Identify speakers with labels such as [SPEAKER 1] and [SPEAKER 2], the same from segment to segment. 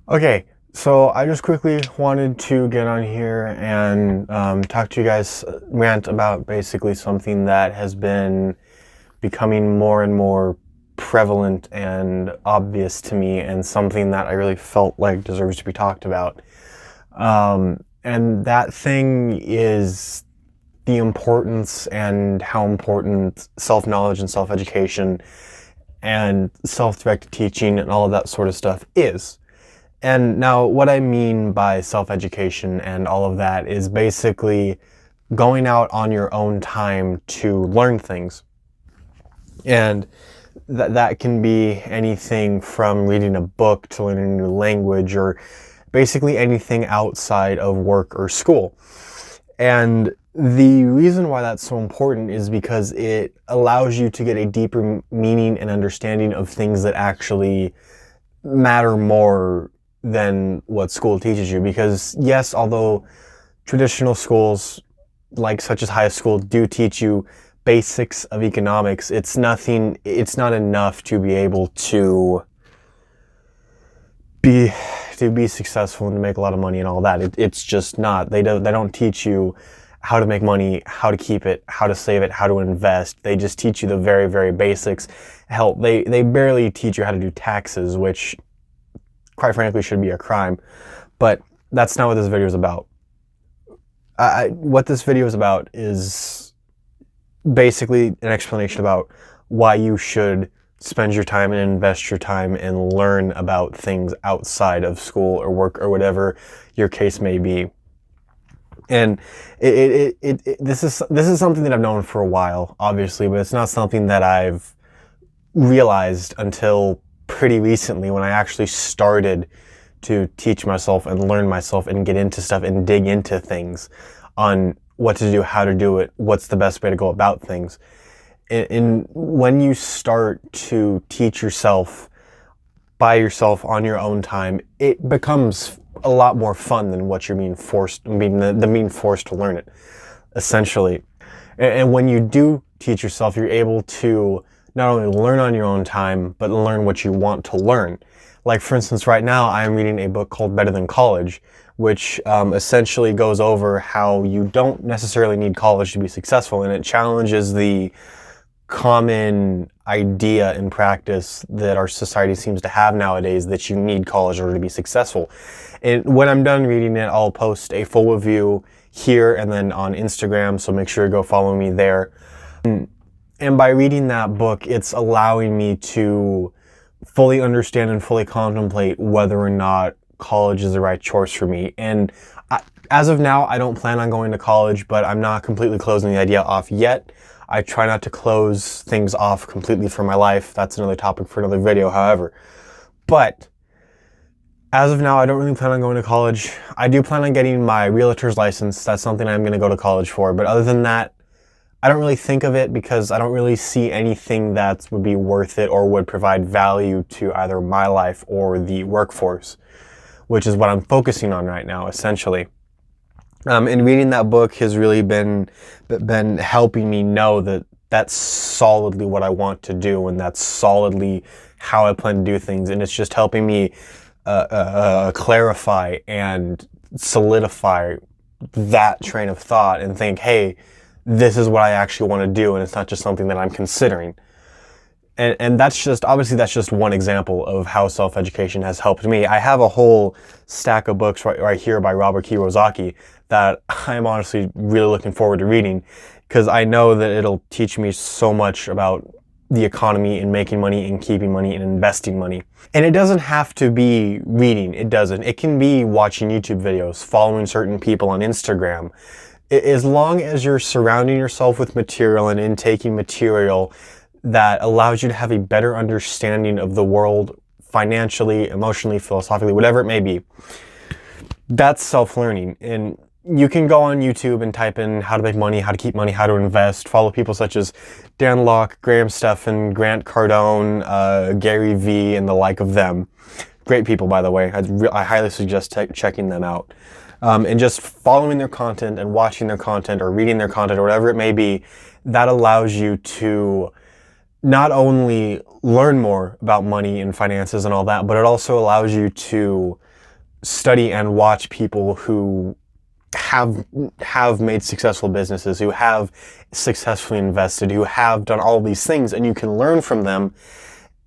[SPEAKER 1] Okay, so I just quickly wanted to get on here and talk to you guys, rant about basically something that has been becoming more and more prevalent and obvious to me, and something that I really felt like deserves to be talked about. And that thing is the importance and how important self-knowledge and self-education and self-directed teaching and all of that sort of stuff is. And now what I mean by self-education and all of that is basically going out on your own time to learn things. And that can be anything from reading a book to learning a new language, or basically anything outside of work or school. And the reason why that's so important is because it allows you to get a deeper meaning and understanding of things that actually matter more than what school teaches you. Because yes, although traditional schools, like such as high school, do teach you basics of economics, it's not enough to be able to be successful and to make a lot of money and all that. It's just not. They don't teach you how to make money, how to keep it, how to save it, how to invest. They just teach you the very, very basics. Hell, they barely teach you how to do taxes, which quite frankly should be a crime. But that's not what this video is about. What this video is about is basically an explanation about why you should spend your time and invest your time and learn about things outside of school or work or whatever your case may be. And this is something that I've known for a while, obviously, but it's not something that I've realized until pretty recently, when I actually started to teach myself and learn myself and get into stuff and dig into things on what to do, how to do it, what's the best way to go about things. And when you start to teach yourself by yourself on your own time, it becomes a lot more fun than what you're being forced to learn it, essentially. And when you do teach yourself, you're able to not only learn on your own time, but learn what you want to learn. Like, for instance, right now I'm reading a book called Better Than College, which essentially goes over how you don't necessarily need college to be successful, and it challenges the common idea and practice that our society seems to have nowadays, that you need college in order to be successful. And when I'm done reading it, I'll post a full review here and then on Instagram, so make sure to go follow me there. And by reading that book, it's allowing me to fully understand and fully contemplate whether or not college is the right choice for me. And as of now, I don't plan on going to college, but I'm not completely closing the idea off yet. I try not to close things off completely for my life. That's another topic for another video, however. But as of now, I don't really plan on going to college. I do plan on getting my realtor's license. That's something I'm going to go to college for. But other than that, I don't really think of it, because I don't really see anything that would be worth it or would provide value to either my life or the workforce, which is what I'm focusing on right now, essentially. And reading that book has really been helping me know that that's solidly what I want to do, and that's solidly how I plan to do things. And it's just helping me clarify and solidify that train of thought and think, hey, this is what I actually want to do, and it's not just something that I'm considering. And that's just one example of how self-education has helped me. I have a whole stack of books right here by Robert Kiyosaki that I'm honestly really looking forward to reading, because I know that it'll teach me so much about the economy and making money and keeping money and investing money. And it doesn't have to be reading. It doesn't. It can be watching YouTube videos, following certain people on Instagram. As long as you're surrounding yourself with material and intaking material that allows you to have a better understanding of the world, financially, emotionally, philosophically, whatever it may be, that's self-learning. And you can go on YouTube and type in how to make money, how to keep money, how to invest, follow people such as Dan Lok, Graham Stephan, Grant Cardone, Gary Vee, and the like of them. Great people, by the way. I highly suggest checking them out. And just following their content and watching their content or reading their content or whatever it may be, that allows you to not only learn more about money and finances and all that, but it also allows you to study and watch people who have made successful businesses, who have successfully invested, who have done all these things, and you can learn from them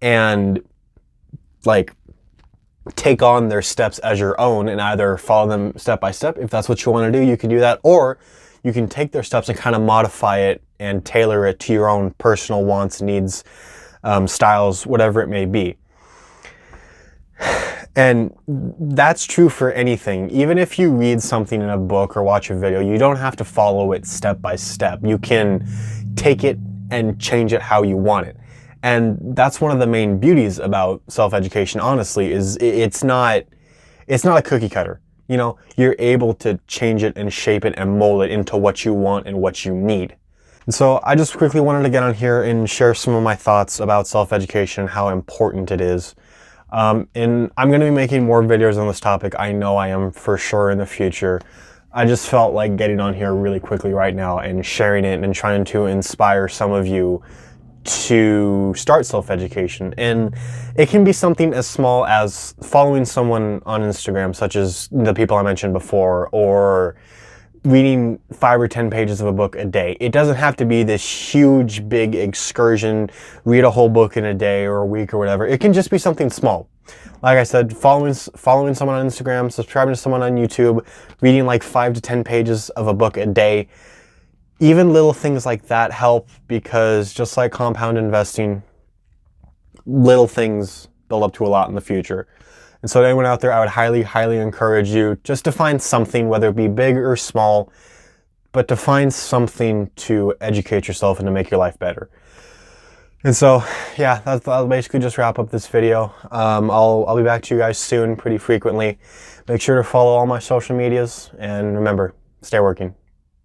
[SPEAKER 1] and like take on their steps as your own and either follow them step by step. If that's what you want to do, you can do that, or you can take their steps and kind of modify it and tailor it to your own personal wants, needs, styles, whatever it may be. And that's true for anything. Even if you read something in a book or watch a video, you don't have to follow it step by step. You can take it and change it how you want it. And that's one of the main beauties about self-education, honestly, is it's not a cookie cutter. You know, you're able to change it and shape it and mold it into what you want and what you need. And so I just quickly wanted to get on here and share some of my thoughts about self-education and how important it is. And I'm going to be making more videos on this topic. I know I am for sure in the future. I just felt like getting on here really quickly right now and sharing it and trying to inspire some of you to start self-education. And it can be something as small as following someone on Instagram, such as the people I mentioned before, or reading 5 or 10 pages of a book a day. It doesn't have to be this huge, big excursion, read a whole book in a day or a week or whatever. It can just be something small. Like I said, following someone on Instagram, subscribing to someone on YouTube, reading like 5 to 10 pages of a book a day. Even little things like that help, because just like compound investing, little things build up to a lot in the future. And so to anyone out there, I would highly, highly encourage you just to find something, whether it be big or small, but to find something to educate yourself and to make your life better. And so, yeah, that'll basically just wrap up this video. I'll be back to you guys soon, pretty frequently. Make sure to follow all my social medias, and remember, stay working.